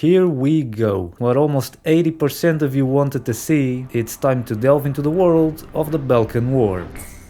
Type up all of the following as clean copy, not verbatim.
here we go. What almost 80% of you wanted to see, it's time to delve into the world of the Belkan War.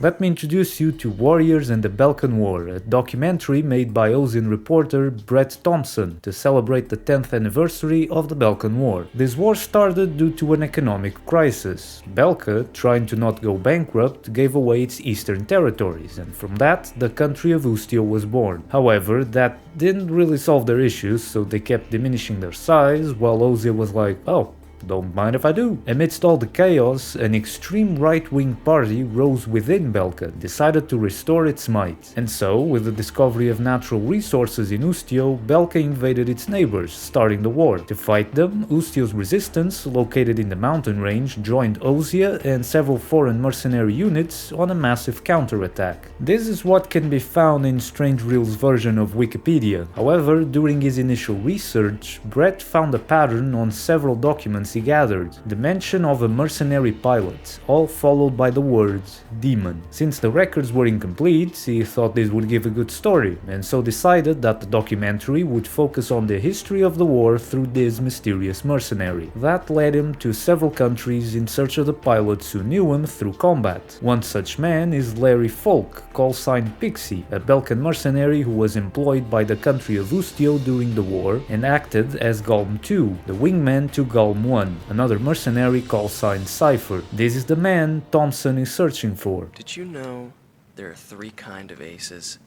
Let me introduce you to Warriors and the Belkan War, a documentary made by Ozian reporter Brett Thompson to celebrate the 10th anniversary of the Belkan War. This war started due to an economic crisis. Belka, trying to not go bankrupt, gave away its eastern territories, and from that, the country of Ustio was born. However, that didn't really solve their issues, so they kept diminishing their size, while Ozia was like, oh, don't mind if I do. Amidst all the chaos, an extreme right-wing party rose within Belka, decided to restore its might. And so, with the discovery of natural resources in Ustio, Belka invaded its neighbors, starting the war. To fight them, Ustio's resistance, located in the mountain range, joined Ozia and several foreign mercenary units on a massive counterattack. This is what can be found in Strange Real's version of Wikipedia. However, during his initial research, Brett found a pattern on several documents he gathered, the mention of a mercenary pilot, all followed by the words demon. Since the records were incomplete, he thought this would give a good story, and so decided that the documentary would focus on the history of the war through this mysterious mercenary. That led him to several countries in search of the pilots who knew him through combat. One such man is Larry Folk, call-sign Pixy, a Belkan mercenary who was employed by the country of Ustio during the war and acted as Galm 2, the wingman to Galm 1. Another mercenary call-sign Cipher. This is the man Thompson is searching for. Did you know there are three kinds of aces?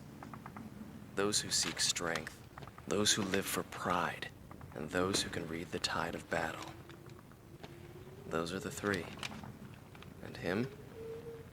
Those who seek strength, those who live for pride, and those who can read the tide of battle. Those are the three. And him?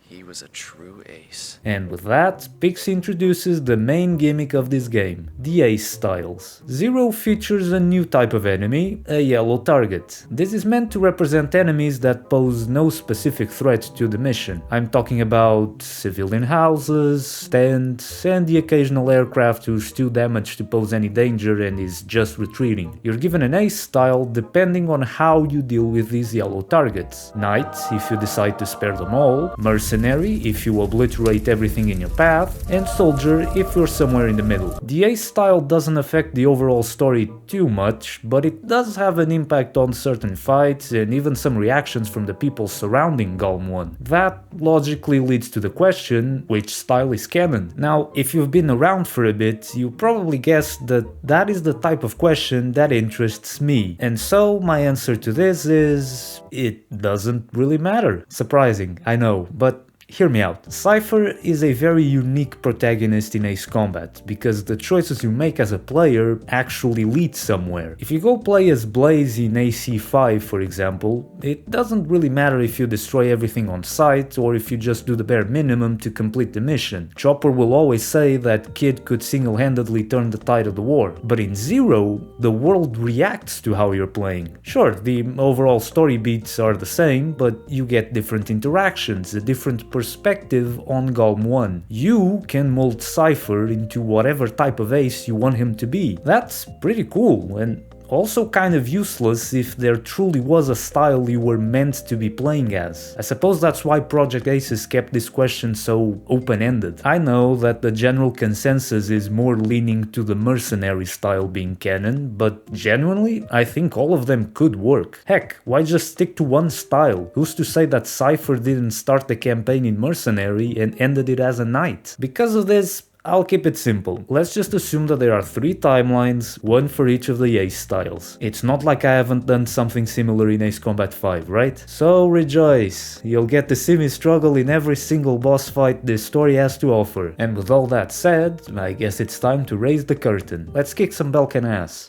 He was a true ace. And with that, Pixie introduces the main gimmick of this game, the ace styles. Zero features a new type of enemy, a yellow target. This is meant to represent enemies that pose no specific threat to the mission. I'm talking about civilian houses, stands, and the occasional aircraft who's too damaged to pose any danger and is just retreating. You're given an ace style depending on how you deal with these yellow targets. Knight, if you decide to spare them all, mercenary if you obliterate everything in your path, and soldier if you're somewhere in the middle. The ace style doesn't affect the overall story too much, but it does have an impact on certain fights and even some reactions from the people surrounding Galm 1. That logically leads to the question, which style is canon? Now, if you've been around for a bit, you probably guessed that that is the type of question that interests me. And so my answer to this is, it doesn't really matter. Surprising, I know, but hear me out. Cipher is a very unique protagonist in Ace Combat, because the choices you make as a player actually lead somewhere. If you go play as Blaze in AC5 for example, it doesn't really matter if you destroy everything on sight or if you just do the bare minimum to complete the mission. Chopper will always say that Kid could single-handedly turn the tide of the war, but in Zero, the world reacts to how you're playing. Sure, the overall story beats are the same, but you get different interactions, a different perspective on Galm 1. You can mold Cipher into whatever type of ace you want him to be. That's pretty cool, and also kind of useless if there truly was a style you were meant to be playing as. I suppose that's why Project Aces kept this question so open-ended. I know that the general consensus is more leaning to the mercenary style being canon, but genuinely, I think all of them could work. Heck, why just stick to one style? Who's to say that Cipher didn't start the campaign in mercenary and ended it as a knight? Because of this, I'll keep it simple. Let's just assume that there are 3 timelines, one for each of the Ace styles. It's not like I haven't done something similar in Ace Combat 5, right? So rejoice! You'll get to see me struggle in every single boss fight this story has to offer. And with all that said, I guess it's time to raise the curtain. Let's kick some Belkan ass.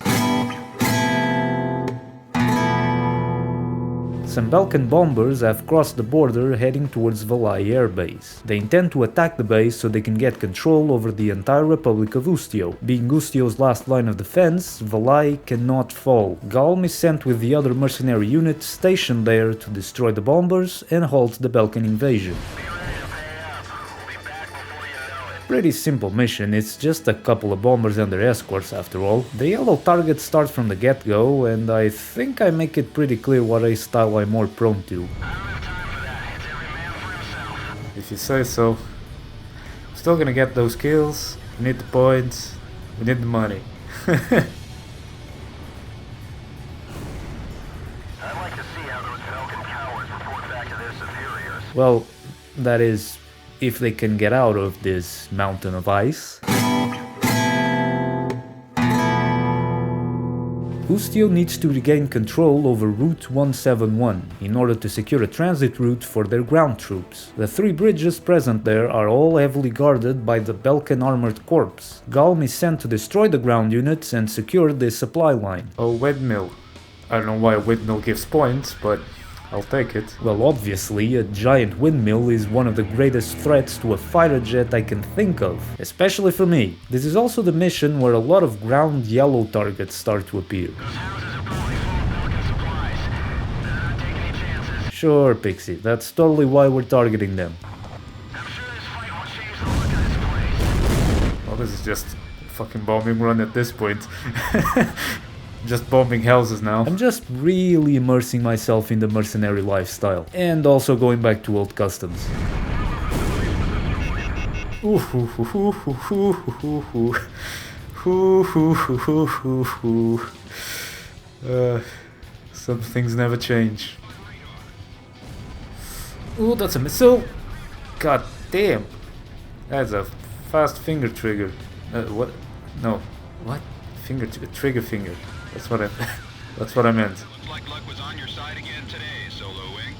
Some Belkan bombers have crossed the border heading towards Valai Air Base. They intend to attack the base so they can get control over the entire Republic of Ustio. Being Ustio's last line of defense, Valai cannot fall. Galm is sent with the other mercenary units stationed there to destroy the bombers and halt the Belkan invasion. Pretty simple mission, it's just a couple of bombers and their escorts after all. The yellow targets start from the get-go, and I think I make it pretty clear what ace style I'm more prone to. If you say so. Still gonna get those kills, we need the points, we need the money. those Belkan cowards report back to their superiors. Well, that is, if they can get out of this mountain of ice. Ustio needs to regain control over Route 171 in order to secure a transit route for their ground troops. The 3 bridges present there are all heavily guarded by the Belkan armored corps. Galm is sent to destroy the ground units and secure the supply line. A windmill. I don't know why a windmill gives points, but I'll take it. Well, obviously, a giant windmill is one of the greatest threats to a fighter jet I can think of, especially for me. This is also the mission where a lot of ground yellow targets start to appear. Those houses are probably full of Belkan supplies. Better not take any chances. Sure, Pixie, that's totally why we're targeting them. I'm sure this fight will change the look of this place. Well, this is just a fucking bombing run at this point. Just bombing houses now. I'm just really immersing myself in the mercenary lifestyle. And also going back to old customs. Some things never change. Ooh, that's a missile! God damn! That's a fast finger trigger. What? No. What? Trigger finger. That's what I meant. Looks like luck was on your side again today, Solo Wing.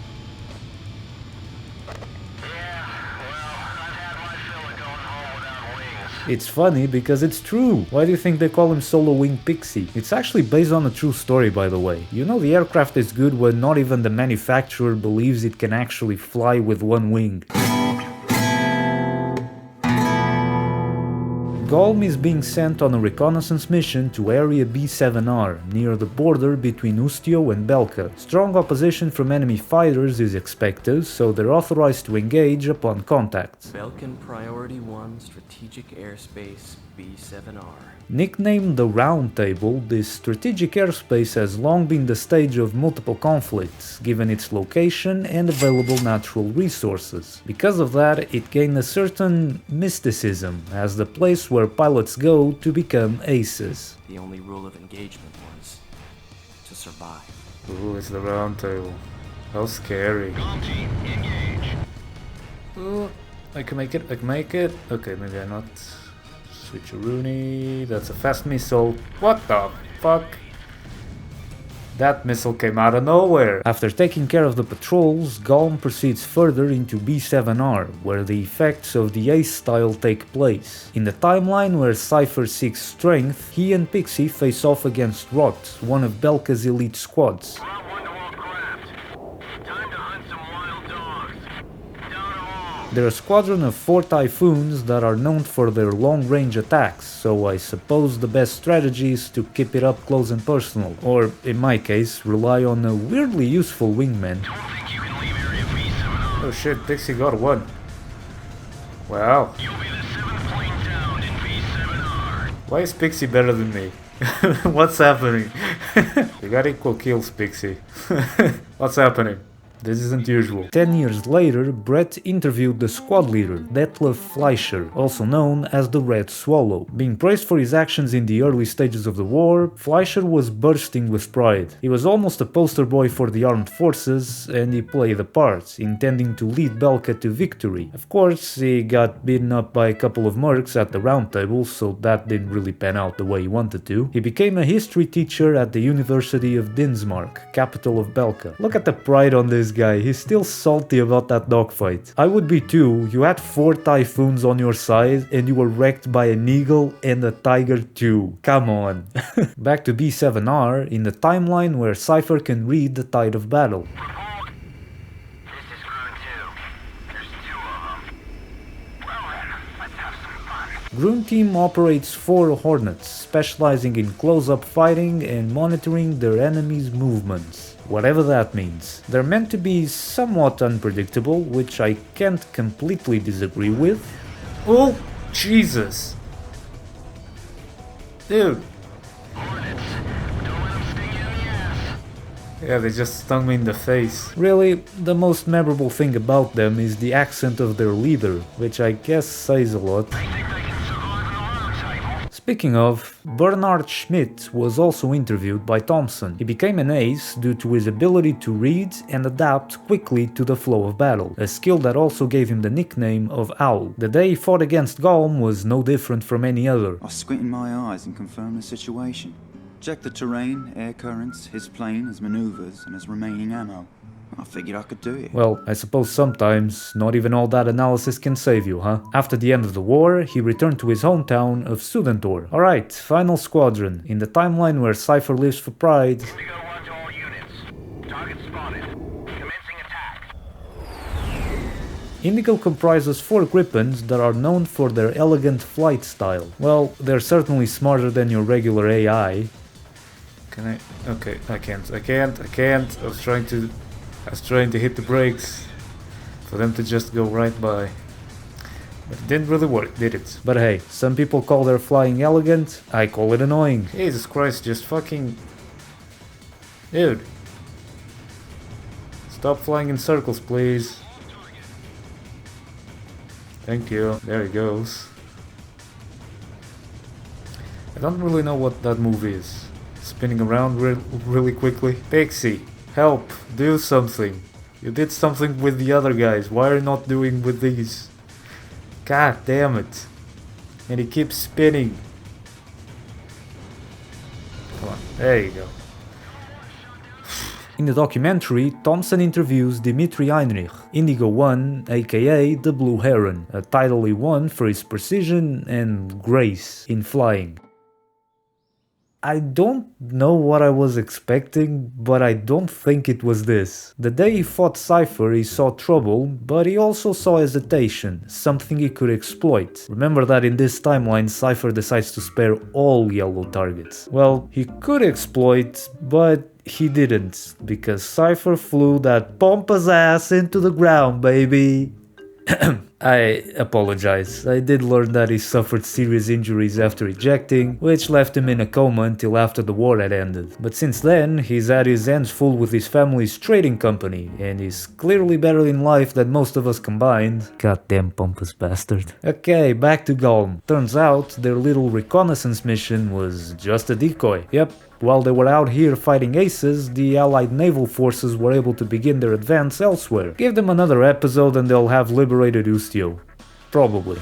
Yeah, well, I've had my fill of going home without wings. It's funny because it's true. Why do you think they call him Solo Wing Pixie? It's actually based on a true story, by the way. You know, the aircraft is good when not even the manufacturer believes it can actually fly with one wing. Galm is being sent on a reconnaissance mission to Area B7R, near the border between Ustio and Belka. Strong opposition from enemy fighters is expected, so they're authorized to engage upon contact. Belkan Priority 1 Strategic Airspace B7R. Nicknamed the Round Table, this strategic airspace has long been the stage of multiple conflicts, given its location and available natural resources. Because of that, it gained a certain mysticism as the place where pilots go to become aces. The only rule of engagement was to survive. Ooh, it's the Round Table. How scary. Galm team, engage. Ooh, I can make it. Okay, maybe I'm not. Switcheroony, that's a fast missile. What the fuck? That missile came out of nowhere. After taking care of the patrols, Galm proceeds further into B7R, where the effects of the Ace style take place. In the timeline where Cipher seeks strength, he and Pixy face off against Rot, one of Belka's elite squads. Route 1 to all craft. Time to hunt some wild dogs. Down them all. They're a squadron of 4 Typhoons that are known for their long-range attacks, so I suppose the best strategy is to keep it up close and personal, or, in my case, rely on a weirdly useful wingman. Don't think you can leave Area B7R. Oh shit, Pixie got one. Wow. You'll be the 7th plane down in B7R. Why is Pixie better than me? What's happening? We got equal kills, Pixie. What's happening? This isn't usual. 10 years later, Brett interviewed the squad leader, Detlef Fleischer, also known as the Red Swallow. Being praised for his actions in the early stages of the war, Fleischer was bursting with pride. He was almost a poster boy for the armed forces, and he played the part, intending to lead Belka to victory. Of course, he got beaten up by a couple of mercs at the Round Table, so that didn't really pan out the way he wanted to. He became a history teacher at the University of Dinsmark, capital of Belka. Look at the pride on this guy, he's still salty about that dogfight. I would be too. You had 4 Typhoons on your side and you were wrecked by an Eagle and a Tiger too. Come on. Back to B7R, in the timeline where Cipher can read the tide of battle. This is Grun 2. There's 2 of them. Well then, let's have some fun. Grun team operates 4 Hornets, specializing in close-up fighting and monitoring their enemies' movements. Whatever that means. They're meant to be somewhat unpredictable, which I can't completely disagree with. Oh, Jesus! Dude! Hornets, don't let them sting you in the ass. Yeah, they just stung me in the face. Really, the most memorable thing about them is the accent of their leader, which I guess says a lot. They think they can survive in the Round Table. Speaking of, Bernard Schmidt was also interviewed by Thompson. He became an ace due to his ability to read and adapt quickly to the flow of battle, a skill that also gave him the nickname of Owl. The day he fought against Galm was no different from any other. I squint in my eyes and confirm the situation. Check the terrain, air currents, his plane, his maneuvers, and his remaining ammo. I figured I could do it. Well, I suppose sometimes not even all that analysis can save you, huh? After the end of the war, he returned to his hometown of Sudentor. Alright, final squadron. In the timeline where Cipher lives for pride... Indigo 1 to all units. Target spotted. Commencing attack. Indigo comprises 4 Grippins that are known for their elegant flight style. Well, they're certainly smarter than your regular AI. Can I? Okay, I can't. I was trying to hit the brakes for them to just go right by. But it didn't really work, did it? But hey, some people call their flying elegant, I call it annoying. Jesus Christ, just fucking... Dude. Stop flying in circles, please. Thank you. There he goes. I don't really know what that move is. Spinning around really quickly. Pixy. Help, do something. You did something with the other guys, why are you not doing with these? God damn it. And he keeps spinning. Come on, there you go. In the documentary, Thompson interviews Dimitri Heinrich, Indigo 1, aka the Blue Heron, a title he won for his precision and grace in flying. I don't know what I was expecting, but I don't think it was this. The day he fought Cipher, he saw trouble, but he also saw hesitation, something he could exploit. Remember that in this timeline, Cipher decides to spare all yellow targets. Well, he could exploit, but he didn't, because Cipher flew that pompous ass into the ground, baby. I apologize, I did learn that he suffered serious injuries after ejecting, which left him in a coma until after the war had ended. But since then, he's had his hands full with his family's trading company, and he's clearly better in life than most of us combined. Goddamn pompous bastard. Okay, back to Galm. Turns out, their little reconnaissance mission was just a decoy. Yep. While they were out here fighting aces, the allied naval forces were able to begin their advance elsewhere. Give them another episode and they'll have liberated Ustio. Probably.